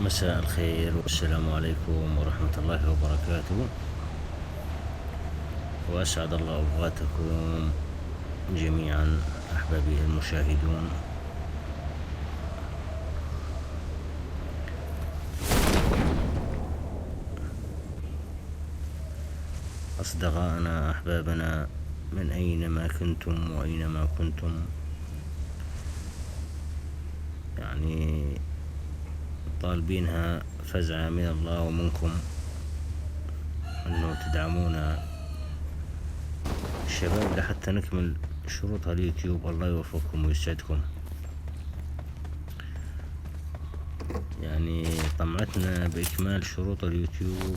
مساء الخير والسلام عليكم ورحمة الله وبركاته، وأسعد الله أوقاتكم جميعا أحبابي المشاهدون. أصدقائنا أحبابنا من أينما كنتم وأينما كنتم، يعني طالبينها فزعة من الله ومنكم أنه تدعمونا الشباب لحتى نكمل شروط اليوتيوب. الله يوفقكم ويسعدكم. يعني طمعتنا بإكمال شروط اليوتيوب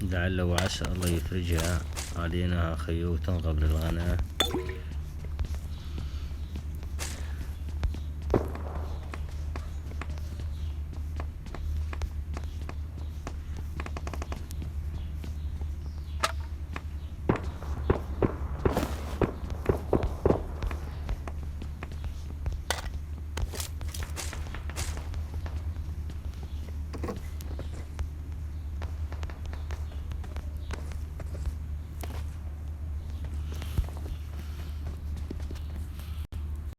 لعل وعسى الله يفرجها علينا خيوتا قبل الغناء.